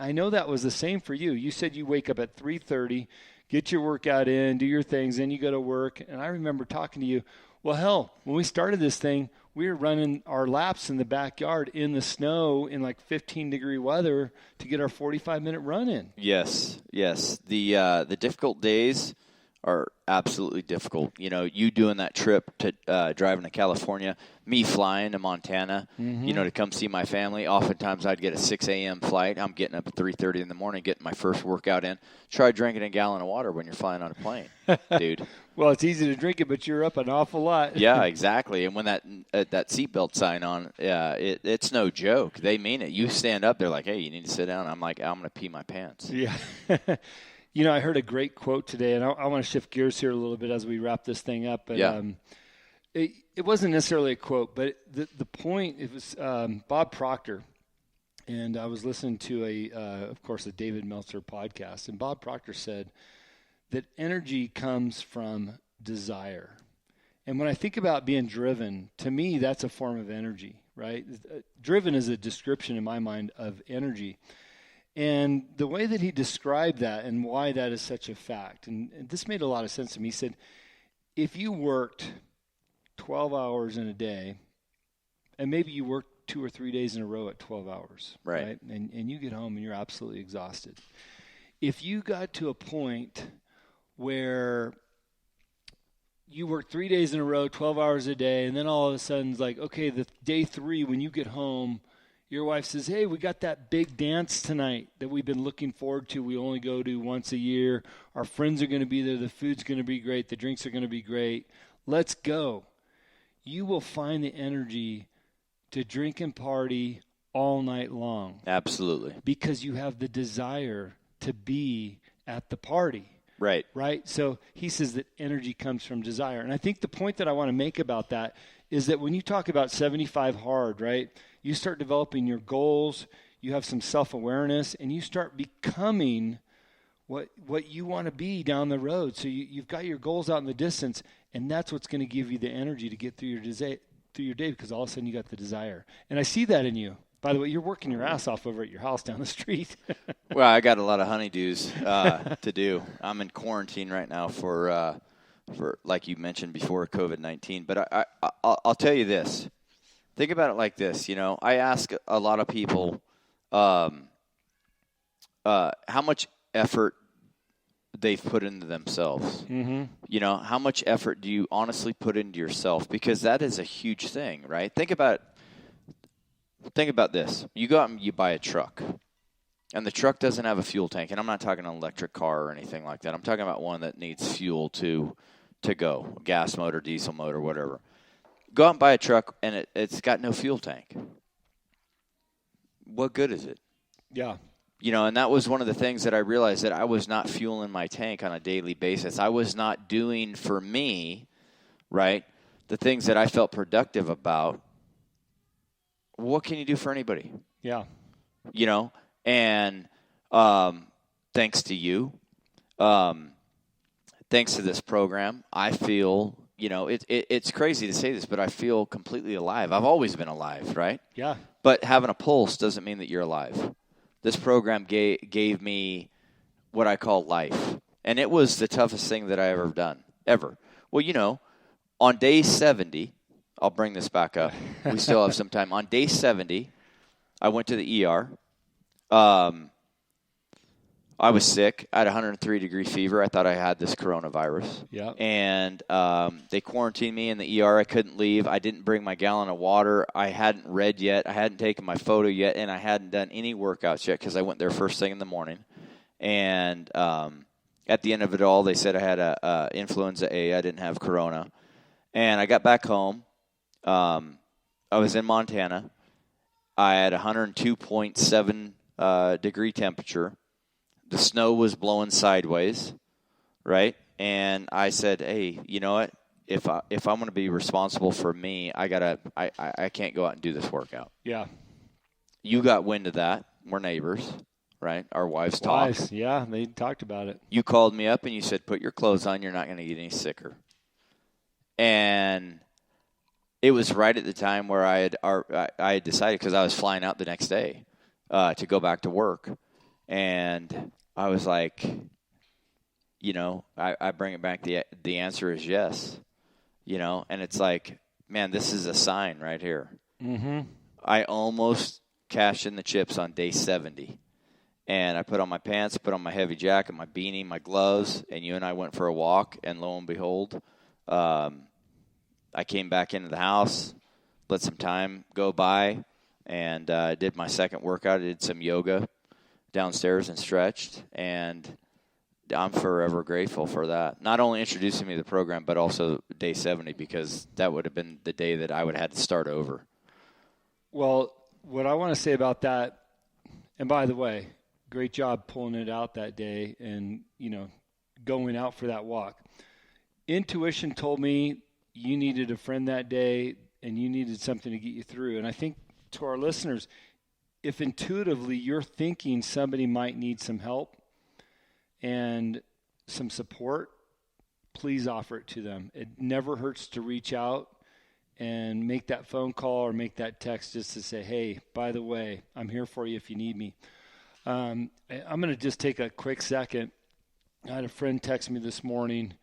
I know that was the same for you. You said you wake up at 3:30, get your workout in, do your things, then you go to work. And I remember talking to you, well, hell, when we started this thing, we were running our laps in the backyard in the snow in like 15-degree weather to get our 45-minute run in. Yes. The difficult days are absolutely difficult. You know, you doing that trip to driving to California, me flying to Montana, to come see my family. Oftentimes I'd get a 6 a.m. flight. I'm getting up at 3:30 in the morning, getting my first workout in. Try drinking a gallon of water when you're flying on a plane, dude. Well, it's easy to drink it, but you're up an awful lot. Yeah, exactly. And when that seatbelt sign on, it's no joke. They mean it. You stand up, they're like, hey, you need to sit down. I'm like, I'm going to pee my pants. Yeah. You know, I heard a great quote today, and I want to shift gears here a little bit as we wrap this thing up. But it wasn't necessarily a quote, but the point, it was Bob Proctor. And I was listening to of course, a David Meltzer podcast. And Bob Proctor said that energy comes from desire. And when I think about being driven, to me, that's a form of energy, right? Driven is a description in my mind of energy. And the way that he described that and why that is such a fact, and this made a lot of sense to me. He said, if you worked 12 hours in a day, and maybe you worked 2 or 3 days in a row at 12 hours, right? And you get home and you're absolutely exhausted. If you got to a point where you work 3 days in a row, 12 hours a day, and then all of a sudden it's like, okay, the day 3, when you get home, your wife says, hey, we got that big dance tonight that we've been looking forward to. We only go to once a year. Our friends are going to be there. The food's going to be great. The drinks are going to be great. Let's go. You will find the energy to drink and party all night long. Absolutely. Because you have the desire to be at the party. Right. Right? So he says that energy comes from desire. And I think the point that I want to make about that is that when you talk about 75 hard, right, you start developing your goals, you have some self-awareness, and you start becoming what you want to be down the road. So you've got your goals out in the distance, and that's what's going to give you the energy to get through your day, because all of a sudden you got the desire. And I see that in you. By the way, you're working your ass off over at your house down the street. Well, I got a lot of honeydews to do. I'm in quarantine right now for like you mentioned before, COVID-19. But I'll tell you this. Think about it like this. You know, I ask a lot of people how much effort they've put into themselves. Mm-hmm. You know, how much effort do you honestly put into yourself? Because that is a huge thing, right? Think about this. You go out and you buy a truck, and the truck doesn't have a fuel tank. And I'm not talking an electric car or anything like that. I'm talking about one that needs fuel to go, gas motor, diesel motor, whatever. Go out and buy a truck, and it's got no fuel tank. What good is it? Yeah. You know, and that was one of the things that I realized, that I was not fueling my tank on a daily basis. I was not doing for me, right, the things that I felt productive about. What can you do for anybody? Yeah. You know, and thanks to you, thanks to this program, I feel, you know, it's crazy to say this, but I feel completely alive. I've always been alive, right? Yeah. But having a pulse doesn't mean that you're alive. This program gave me what I call life. And it was the toughest thing that I ever done, ever. Well, you know, on day 70, I'll bring this back up. We still have some time. On day 70, I went to the ER. I was sick. I had 103-degree fever. I thought I had this coronavirus. Yeah. And they quarantined me in the ER. I couldn't leave. I didn't bring my gallon of water. I hadn't read yet. I hadn't taken my photo yet, and I hadn't done any workouts yet because I went there first thing in the morning. And at the end of it all, they said I had a influenza A. I didn't have corona. And I got back home. I was in Montana. I had 102.7 degree temperature. The snow was blowing sideways, right? And I said, "Hey, you know what? If I'm going to be responsible for me, I can't go out and do this workout." Yeah. You got wind of that. We're neighbors, right? Our wives talked. Yeah, they talked about it. You called me up and you said, "Put your clothes on. You're not going to get any sicker." And it was right at the time where I had decided, because I was flying out the next day to go back to work. And I was like, I bring it back. The answer is yes, and it's like, man, this is a sign right here. Mm-hmm. I almost cashed in the chips on day 70. And I put on my pants, put on my heavy jacket, my beanie, my gloves, and you and I went for a walk. And lo and behold, I came back into the house, let some time go by, and did my second workout. I did some yoga downstairs and stretched. And I'm forever grateful for that. Not only introducing me to the program, but also day 70, because that would have been the day that I would have had to start over. Well, what I want to say about that, and by the way, great job pulling it out that day and, going out for that walk. Intuition told me you needed a friend that day and you needed something to get you through. And I think to our listeners, if intuitively you're thinking somebody might need some help and some support, please offer it to them. It never hurts to reach out and make that phone call or make that text just to say, hey, by the way, I'm here for you if you need me. I'm going to just take a quick second. I had a friend text me this morning,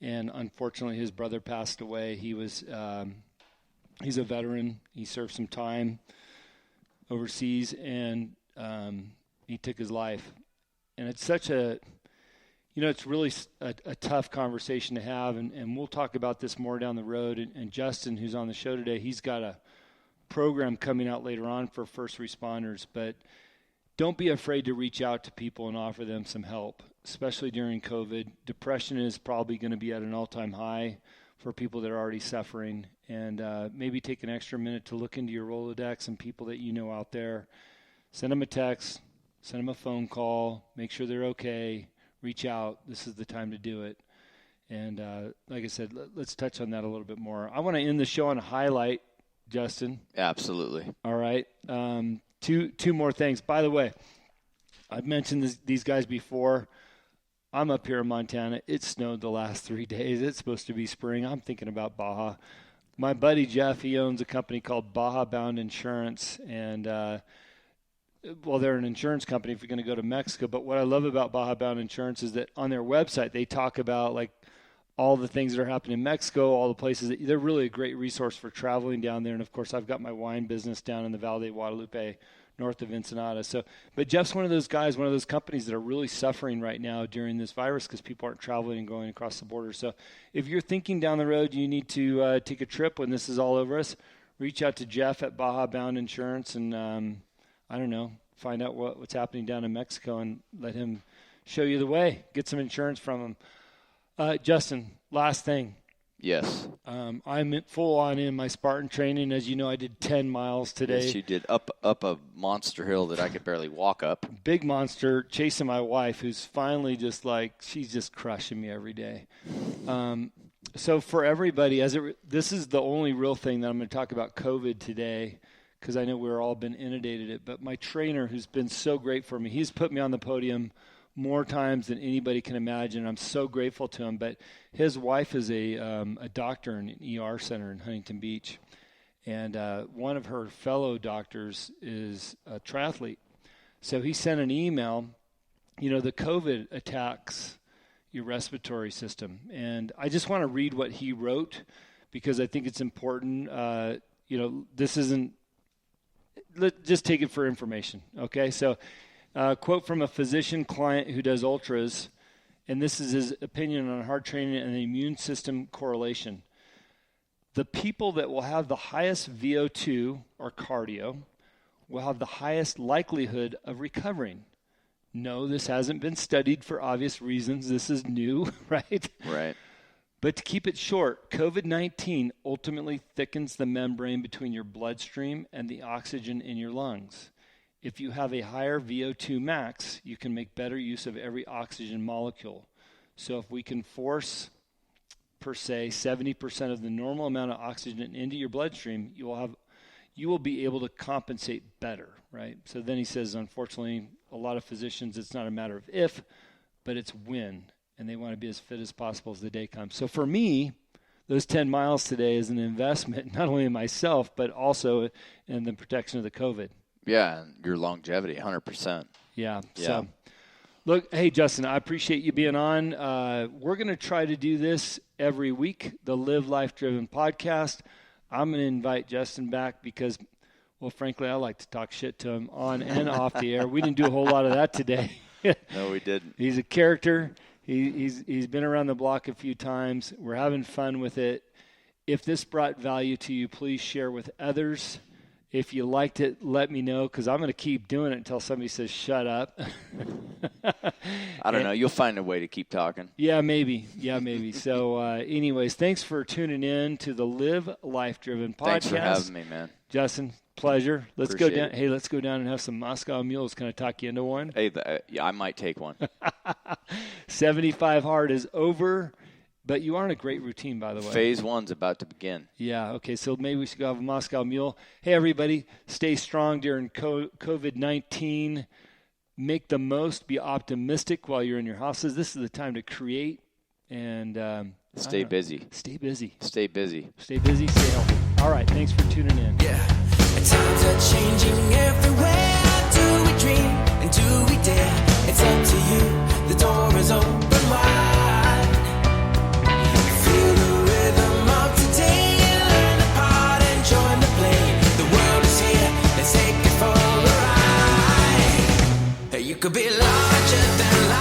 and unfortunately his brother passed away. He was he's a veteran. He served some time overseas, and he took his life. And it's such a, it's really a tough conversation to have, and we'll talk about this more down the road. And Justin, who's on the show today, he's got a program coming out later on for first responders. But don't be afraid to reach out to people and offer them some help, especially during COVID. Depression is probably going to be at an all-time high for people that are already suffering. And maybe take an extra minute to look into your Rolodex and people that you know out there. Send them a text, send them a phone call, make sure they're okay. Reach out. This is the time to do it. And like I said, let's touch on that a little bit more. I want to end the show on a highlight, Justin. Absolutely. All right. Two more things. By the way, I've mentioned these guys before. I'm up here in Montana. It snowed the last 3 days. It's supposed to be spring. I'm thinking about Baja. My buddy Jeff, he owns a company called Baja Bound Insurance, and they're an insurance company if you're going to go to Mexico. But what I love about Baja Bound Insurance is that on their website they talk about like all the things that are happening in Mexico, all the places that they're really a great resource for traveling down there. And of course, I've got my wine business down in the Valle de Guadalupe, north of Ensenada. But Jeff's one of those guys, one of those companies that are really suffering right now during this virus because people aren't traveling and going across the border. So if you're thinking down the road you need to take a trip when this is all over us, reach out to Jeff at Baja Bound Insurance and I don't know, find out what's happening down in Mexico and let him show you the way. Get some insurance from him. Justin, last thing. Yes. I'm full on in my Spartan training. As you know, I did 10 miles today. Yes, you did up a monster hill that I could barely walk up. Big monster, chasing my wife, who's finally just like, she's just crushing me every day. So for everybody, this is the only real thing that I'm going to talk about COVID today, because I know we've all been inundated it. But my trainer, who's been so great for me, he's put me on the podium more times than anybody can imagine. I'm so grateful to him. But his wife is a doctor in an ER center in Huntington Beach. And one of her fellow doctors is a triathlete. So he sent an email, the COVID attacks your respiratory system. And I just want to read what he wrote because I think it's important. This isn't, just take it for information, okay? So quote from a physician client who does ultras, and this is his opinion on hard training and the immune system correlation. The people that will have the highest VO2 or cardio will have the highest likelihood of recovering. No, this hasn't been studied for obvious reasons. This is new, right? Right. But to keep it short, COVID-19 ultimately thickens the membrane between your bloodstream and the oxygen in your lungs. If you have a higher VO2 max, you can make better use of every oxygen molecule. So if we can force, per se, 70% of the normal amount of oxygen into your bloodstream, you will be able to compensate better, right? So then he says, unfortunately, a lot of physicians, it's not a matter of if, but it's when, and they want to be as fit as possible as the day comes. So for me, those 10 miles today is an investment, not only in myself, but also in the protection of the COVID. Yeah, and your longevity, 100%. Yeah. So, look, hey, Justin, I appreciate you being on. We're going to try to do this every week, the Live Life Driven podcast. I'm going to invite Justin back because, well, frankly, I like to talk shit to him on and off the air. We didn't do a whole lot of that today. No, we didn't. He's a character. He's been around the block a few times. We're having fun with it. If this brought value to you, please share with others. If you liked it, let me know, because I'm going to keep doing it until somebody says, shut up. I don't know. You'll find a way to keep talking. Yeah, maybe. So anyways, thanks for tuning in to the Live Life Driven podcast. Thanks for having me, man. Justin, pleasure. Let's Appreciate go down. it. Hey, let's go down and have some Moscow mules. Can I talk you into one? Hey, I might take one. 75 hard is over. But you are in a great routine, by the way. Phase 1's about to begin. Yeah, okay, so maybe we should go have a Moscow Mule. Hey, everybody, stay strong during COVID-19. Make the most. Be optimistic while you're in your houses. This is the time to create and stay busy. Stay busy. Stay busy. Stay busy, stay healthy. All right, thanks for tuning in. Yeah, times are changing everywhere. Do we dream and do we dare? It's up to you. The door is open wide. You could be larger than life.